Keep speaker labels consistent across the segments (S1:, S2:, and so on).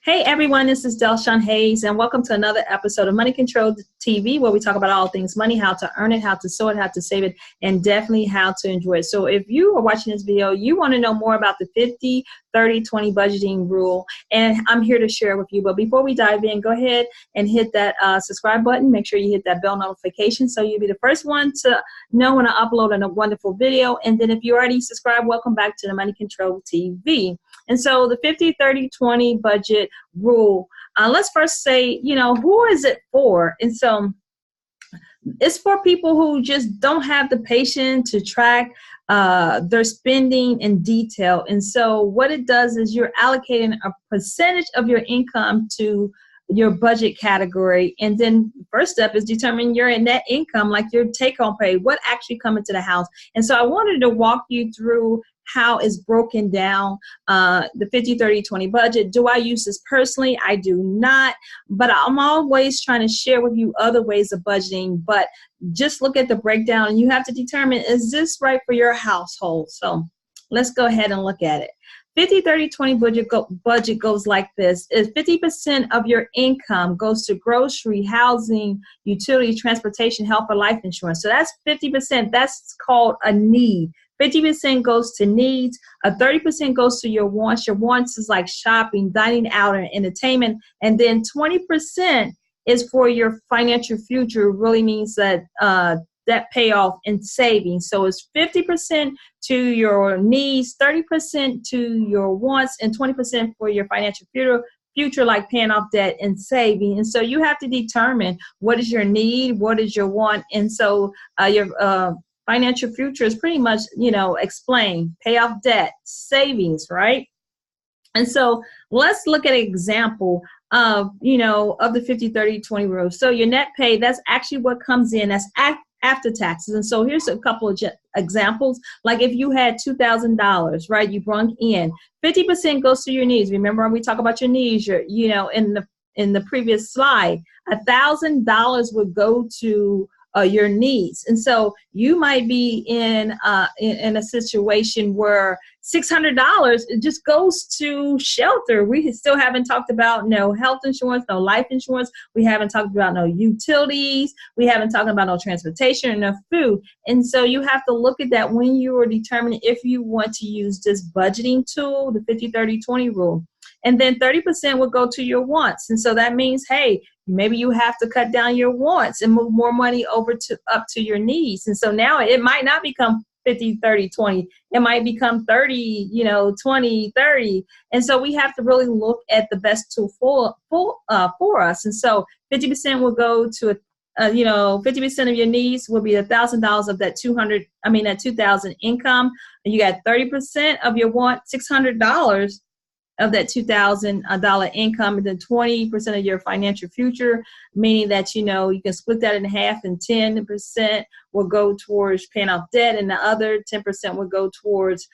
S1: Hey everyone, this is Shawn Hayes, and welcome to another episode of Money Control TV, where we talk about all things money, how to earn it, how to sow it, how to save it, and definitely how to enjoy it. So if you are watching this video, you want to know more about the 50, 30, 20 budgeting rule, and I'm here to share with you. But before we dive in, go ahead and hit that subscribe button. Make sure you hit that bell notification so you'll be the first one to know when I upload a wonderful video. And then if you already subscribed, welcome back to the Money Control TV. And so the 50, 30, 20 budget rule, let's first say, who is it for? And so it's for people who just don't have the patience to track their spending in detail. And so what it does is you're allocating a percentage of your income to your budget category. And then first step is determine your net income, like your take-home pay, what actually come into the house. And so I wanted to walk you through how it's broken down, the 50, 30, 20 budget. Do I use this personally? I do not, but I'm always trying to share with you other ways of budgeting. But just look at the breakdown and you have to determine, is this right for your household? So let's go ahead and look at it. 50, 30, 20 budget goes like this. Is 50% of your income goes to grocery, housing, utility, transportation, health, or life insurance. So that's 50%. That's called a need. 50% goes to needs. 30% goes to your wants. Your wants is like shopping, dining out, and entertainment. And then 20% is for your financial future. It really means that debt payoff and savings. So it's 50% to your needs, 30% to your wants, and 20% for your financial future, like paying off debt and saving. And so you have to determine what is your need, what is your want. And so your financial future is pretty much, explain, pay off debt, savings, right? And so let's look at an example of the 50, 30, 20 rule. So your net pay, that's actually what comes in. That's after taxes. And so here's a couple of examples. Like if you had $2,000, right, you brought in 50% goes to your needs. Remember when we talk about your needs, in the previous slide, $1,000 would go to your needs. And so you might be in a situation where $600 just goes to shelter. We still haven't talked about no health insurance, no life insurance. We haven't talked about no utilities. We haven't talked about no transportation or no food. And so you have to look at that when you are determining if you want to use this budgeting tool, the 50, 30, 20 rule. And then 30% will go to your wants. And so that means, hey, maybe you have to cut down your wants and move more money over up to your needs. And so now it might not become 50, 30, 20. It might become 30, 20, 30. And so we have to really look at the best tool for us. And so 50% will go to 50% of your needs will be $1,000 of that 2,000 income. And you got 30% of your want, $600 of that $2,000 income, and then 20% of your financial future, meaning that, you can split that in half, and 10% will go towards paying off debt, and the other 10% will go towards,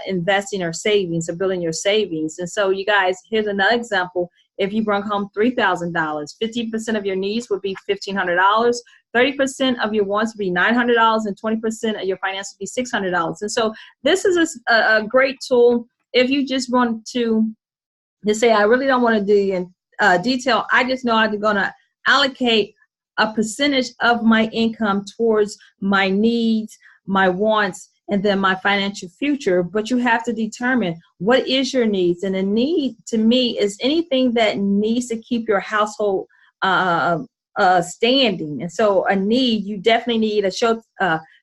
S1: investing or savings, or building your savings. And so you guys, here's another example. If you brought home $3,000, 50% of your needs would be $1,500. 30% of your wants would be $900, and 20% of your finances would be $600. And so this is a great tool. If you just want to say, I really don't want to do in detail, I just know I'm going to allocate a percentage of my income towards my needs, my wants, and then my financial future. But you have to determine what is your needs. And a need to me is anything that needs to keep your household standing. And so a need, you definitely need a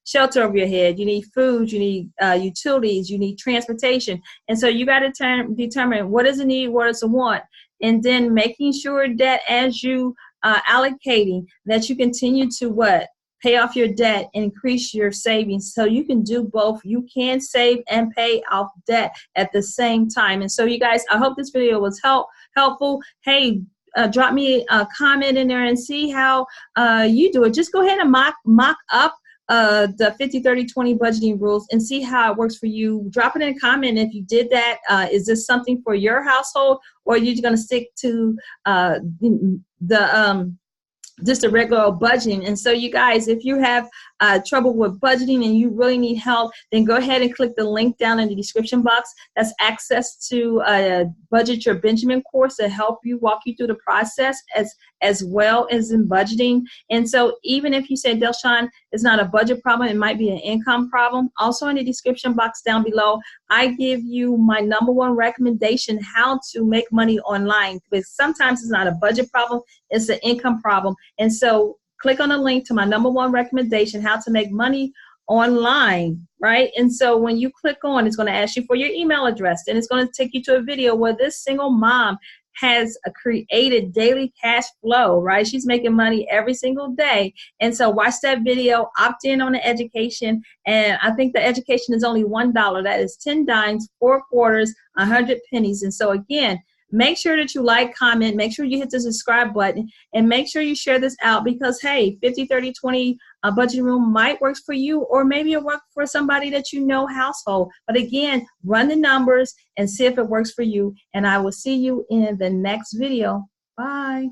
S1: shelter over your head. You need food, you need utilities, you need transportation. And so you got to determine what is a need, what is a want, and then making sure that as you allocating, that you continue to pay off your debt and increase your savings. So you can do both. You can save and pay off debt at the same time. And so you guys, I hope this video was helpful. Hey, drop me a comment in there and see how you do it. Just go ahead and mock up the 50, 30, 20 budgeting rules and see how it works for you. Drop it in a comment if you did that. Is this something for your household, or are you going to stick to just a regular budgeting? And so you guys, if you have trouble with budgeting and you really need help, then go ahead and click the link down in the description box. That's access to a Budget Your Benjamin course to help you walk you through the process as well as in budgeting. And so even if you say, Delshawn, it's not a budget problem, it might be an income problem. Also in the description box down below, I give you my #1 recommendation how to make money online, because sometimes it's not a budget problem, it's an income problem. And so click on the link to my #1 recommendation, how to make money online, right? And so when you click on, it's going to ask you for your email address, and it's going to take you to a video where this single mom has created daily cash flow, right? She's making money every single day. And so watch that video, opt in on the education. And I think the education is only $1. That is 10 dimes, 4 quarters, 100 pennies. And so again, make sure that you like, comment, make sure you hit the subscribe button, and make sure you share this out, because hey, 50, 30, 20 budget room might work for you, or maybe it works for somebody that you know household. But again, run the numbers and see if it works for you. And I will see you in the next video. Bye.